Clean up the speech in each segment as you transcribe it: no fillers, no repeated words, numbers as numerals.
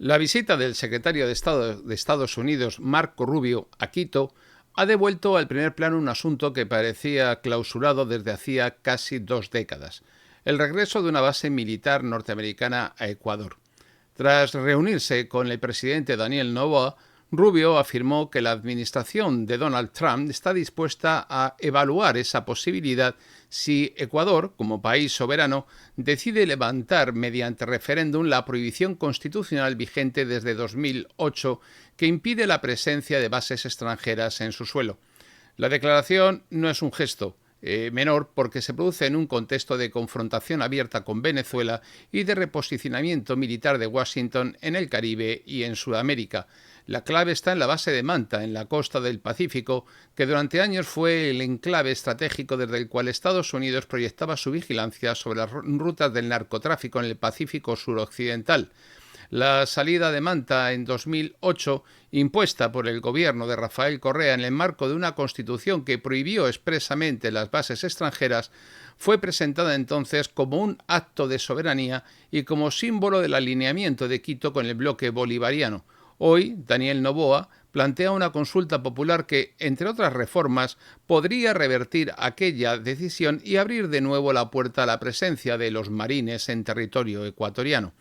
La visita del secretario de Estado de Estados Unidos, Marco Rubio, a Quito, ha devuelto al primer plano un asunto que parecía clausurado desde hacía casi 2 décadas: el regreso de una base militar norteamericana a Ecuador. Tras reunirse con el presidente Daniel Noboa, Rubio afirmó que la administración de Donald Trump está dispuesta a evaluar esa posibilidad si Ecuador, como país soberano, decide levantar mediante referéndum la prohibición constitucional vigente desde 2008 que impide la presencia de bases extranjeras en su suelo. La declaración no es un gesto menor, porque se produce en un contexto de confrontación abierta con Venezuela y de reposicionamiento militar de Washington en el Caribe y en Sudamérica. La clave está en la base de Manta, en la costa del Pacífico, que durante años fue el enclave estratégico desde el cual Estados Unidos proyectaba su vigilancia sobre las rutas del narcotráfico en el Pacífico suroccidental. La salida de Manta en 2008, impuesta por el gobierno de Rafael Correa en el marco de una constitución que prohibió expresamente las bases extranjeras, fue presentada entonces como un acto de soberanía y como símbolo del alineamiento de Quito con el bloque bolivariano. Hoy, Daniel Noboa plantea una consulta popular que, entre otras reformas, podría revertir aquella decisión y abrir de nuevo la puerta a la presencia de los marines en territorio ecuatoriano.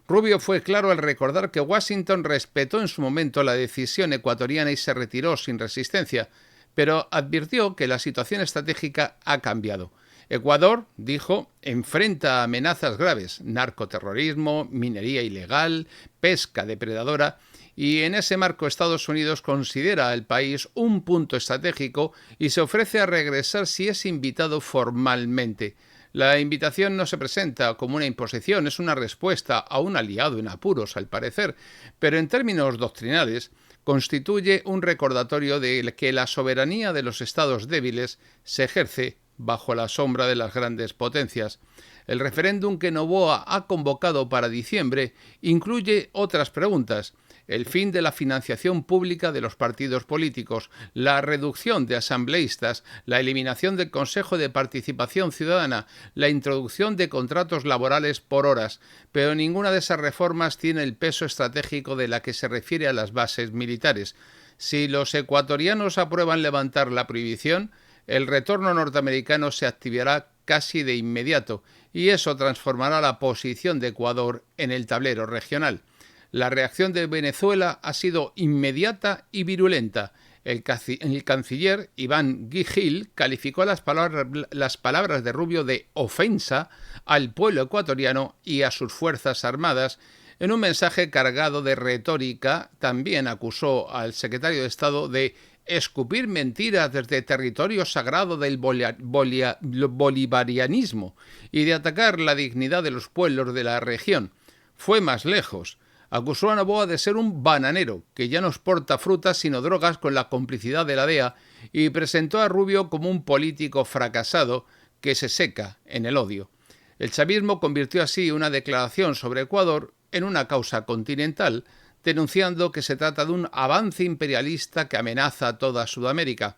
Rubio fue claro al recordar que Washington respetó en su momento la decisión ecuatoriana y se retiró sin resistencia, pero advirtió que la situación estratégica ha cambiado. Ecuador, dijo, enfrenta amenazas graves: narcoterrorismo, minería ilegal, pesca depredadora, y en ese marco Estados Unidos considera al país un punto estratégico y se ofrece a regresar si es invitado formalmente. La invitación no se presenta como una imposición, es una respuesta a un aliado en apuros, al parecer, pero en términos doctrinales constituye un recordatorio de que la soberanía de los estados débiles se ejerce bajo la sombra de las grandes potencias. El referéndum que Noboa ha convocado para diciembre incluye otras preguntas: el fin de la financiación pública de los partidos políticos, la reducción de asambleístas, la eliminación del Consejo de Participación Ciudadana, la introducción de contratos laborales por horas, pero ninguna de esas reformas tiene el peso estratégico de la que se refiere a las bases militares. Si los ecuatorianos aprueban levantar la prohibición, el retorno norteamericano se activará casi de inmediato, y eso transformará la posición de Ecuador en el tablero regional. La reacción de Venezuela ha sido inmediata y virulenta. El canciller Iván Gil calificó las palabras de Rubio de ofensa al pueblo ecuatoriano y a sus fuerzas armadas. En un mensaje cargado de retórica, también acusó al secretario de Estado de escupir mentiras desde territorio sagrado del bolivarianismo y de atacar la dignidad de los pueblos de la región. Fue más lejos. Acusó a Noboa de ser un bananero que ya no exporta frutas sino drogas con la complicidad de la DEA, y presentó a Rubio como un político fracasado que se seca en el odio. El chavismo convirtió así una declaración sobre Ecuador en una causa continental, denunciando que se trata de un avance imperialista que amenaza a toda Sudamérica.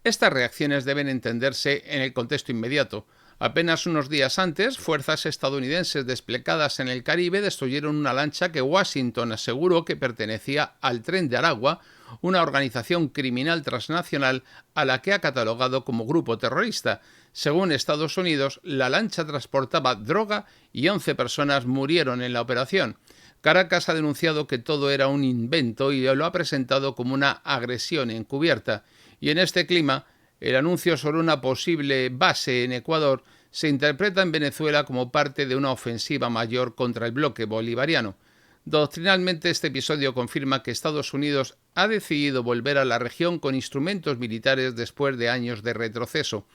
Estas reacciones deben entenderse en el contexto inmediato. Apenas unos días antes, fuerzas estadounidenses desplegadas en el Caribe destruyeron una lancha que Washington aseguró que pertenecía al Tren de Aragua, una organización criminal transnacional a la que ha catalogado como grupo terrorista. Según Estados Unidos, la lancha transportaba droga y 11 personas murieron en la operación. Caracas ha denunciado que todo era un invento y lo ha presentado como una agresión encubierta. Y en este clima, el anuncio sobre una posible base en Ecuador se interpreta en Venezuela como parte de una ofensiva mayor contra el bloque bolivariano. Doctrinalmente, este episodio confirma que Estados Unidos ha decidido volver a la región con instrumentos militares después de años de retroceso.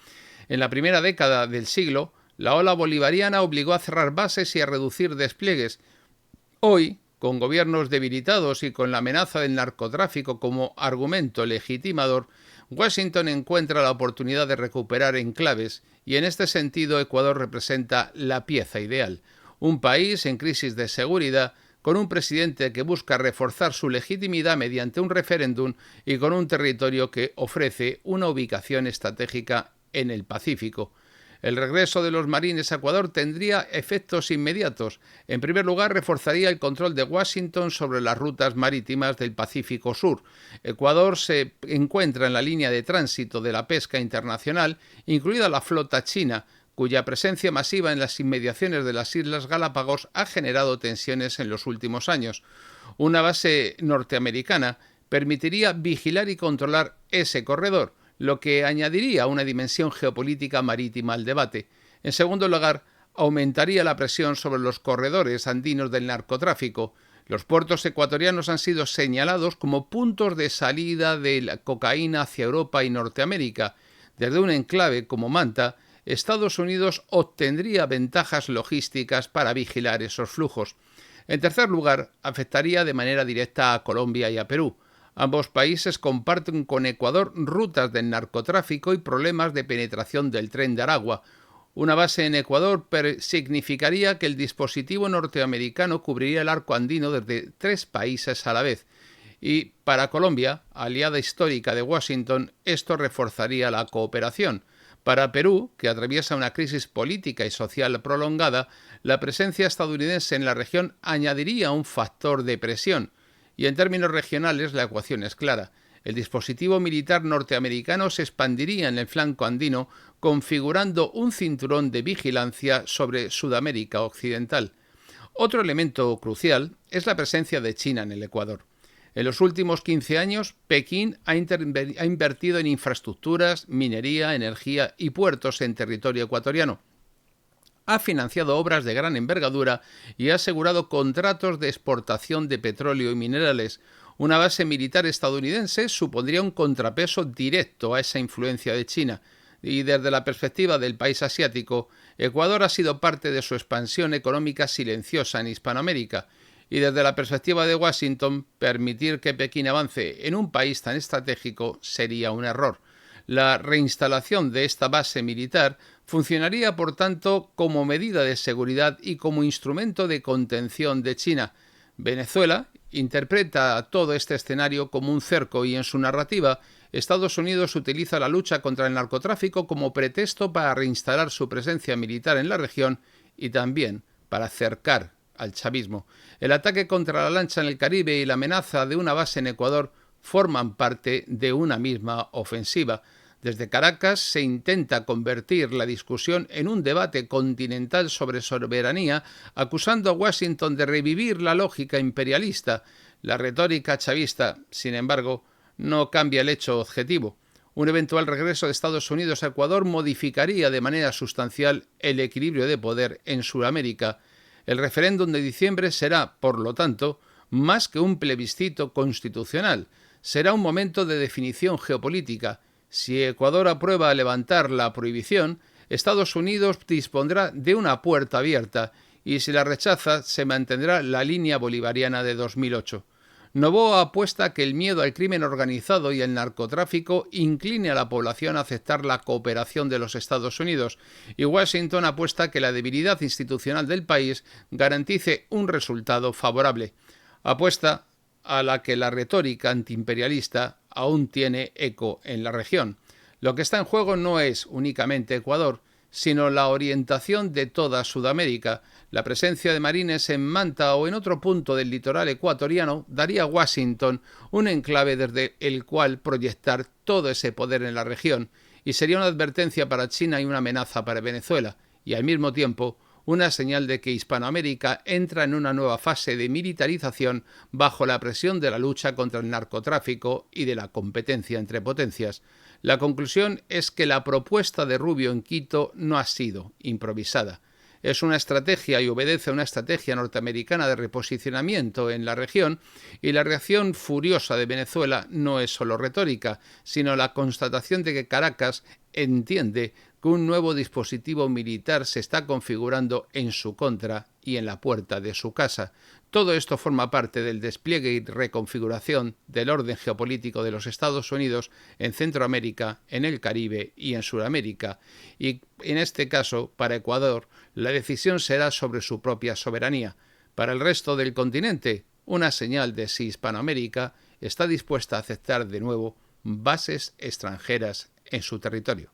En la primera década del siglo, la ola bolivariana obligó a cerrar bases y a reducir despliegues. Hoy, con gobiernos debilitados y con la amenaza del narcotráfico como argumento legitimador, Washington encuentra la oportunidad de recuperar enclaves, y en este sentido Ecuador representa la pieza ideal. Un país en crisis de seguridad, con un presidente que busca reforzar su legitimidad mediante un referéndum y con un territorio que ofrece una ubicación estratégica en el Pacífico. El regreso de los marines a Ecuador tendría efectos inmediatos. En primer lugar, reforzaría el control de Washington sobre las rutas marítimas del Pacífico Sur. Ecuador se encuentra en la línea de tránsito de la pesca internacional, incluida la flota china, cuya presencia masiva en las inmediaciones de las Islas Galápagos ha generado tensiones en los últimos años. Una base norteamericana permitiría vigilar y controlar ese corredor, lo que añadiría una dimensión geopolítica marítima al debate. En segundo lugar, aumentaría la presión sobre los corredores andinos del narcotráfico. Los puertos ecuatorianos han sido señalados como puntos de salida de la cocaína hacia Europa y Norteamérica. Desde un enclave como Manta, Estados Unidos obtendría ventajas logísticas para vigilar esos flujos. En tercer lugar, afectaría de manera directa a Colombia y a Perú. Ambos países comparten con Ecuador rutas del narcotráfico y problemas de penetración del Tren de Aragua. Una base en Ecuador significaría que el dispositivo norteamericano cubriría el arco andino desde 3 países a la vez. Y para Colombia, aliada histórica de Washington, esto reforzaría la cooperación. Para Perú, que atraviesa una crisis política y social prolongada, la presencia estadounidense en la región añadiría un factor de presión. Y en términos regionales la ecuación es clara. El dispositivo militar norteamericano se expandiría en el flanco andino, configurando un cinturón de vigilancia sobre Sudamérica Occidental. Otro elemento crucial es la presencia de China en el Ecuador. En los últimos 15 años, Pekín ha invertido en infraestructuras, minería, energía y puertos en territorio ecuatoriano. Ha financiado obras de gran envergadura y ha asegurado contratos de exportación de petróleo y minerales. Una base militar estadounidense supondría un contrapeso directo a esa influencia de China. Y desde la perspectiva del país asiático, Ecuador ha sido parte de su expansión económica silenciosa en Hispanoamérica. Y desde la perspectiva de Washington, permitir que Pekín avance en un país tan estratégico sería un error. La reinstalación de esta base militar funcionaría, por tanto, como medida de seguridad y como instrumento de contención de China. Venezuela interpreta todo este escenario como un cerco y en su narrativa Estados Unidos utiliza la lucha contra el narcotráfico como pretexto para reinstalar su presencia militar en la región y también para acercar al chavismo. El ataque contra la lancha en el Caribe y la amenaza de una base en Ecuador forman parte de una misma ofensiva. Desde Caracas se intenta convertir la discusión en un debate continental sobre soberanía, acusando a Washington de revivir la lógica imperialista. La retórica chavista, sin embargo, no cambia el hecho objetivo. Un eventual regreso de Estados Unidos a Ecuador modificaría de manera sustancial el equilibrio de poder en Sudamérica. El referéndum de diciembre será, por lo tanto, más que un plebiscito constitucional. Será un momento de definición geopolítica. Si Ecuador aprueba levantar la prohibición, Estados Unidos dispondrá de una puerta abierta y si la rechaza se mantendrá la línea bolivariana de 2008. Noboa apuesta a que el miedo al crimen organizado y el narcotráfico incline a la población a aceptar la cooperación de los Estados Unidos y Washington apuesta a que la debilidad institucional del país garantice un resultado favorable. Apuesta a la que la retórica antiimperialista aún tiene eco en la región. Lo que está en juego no es únicamente Ecuador, sino la orientación de toda Sudamérica. La presencia de marines en Manta o en otro punto del litoral ecuatoriano daría a Washington un enclave desde el cual proyectar todo ese poder en la región, y sería una advertencia para China y una amenaza para Venezuela, y al mismo tiempo una señal de que Hispanoamérica entra en una nueva fase de militarización bajo la presión de la lucha contra el narcotráfico y de la competencia entre potencias. La conclusión es que la propuesta de Rubio en Quito no ha sido improvisada. Es una estrategia y obedece a una estrategia norteamericana de reposicionamiento en la región, y la reacción furiosa de Venezuela no es solo retórica, sino la constatación de que Caracas entiende que un nuevo dispositivo militar se está configurando en su contra y en la puerta de su casa. Todo esto forma parte del despliegue y reconfiguración del orden geopolítico de los Estados Unidos en Centroamérica, en el Caribe y en Sudamérica. Y en este caso, para Ecuador, la decisión será sobre su propia soberanía. Para el resto del continente, una señal de si Hispanoamérica está dispuesta a aceptar de nuevo bases extranjeras en su territorio.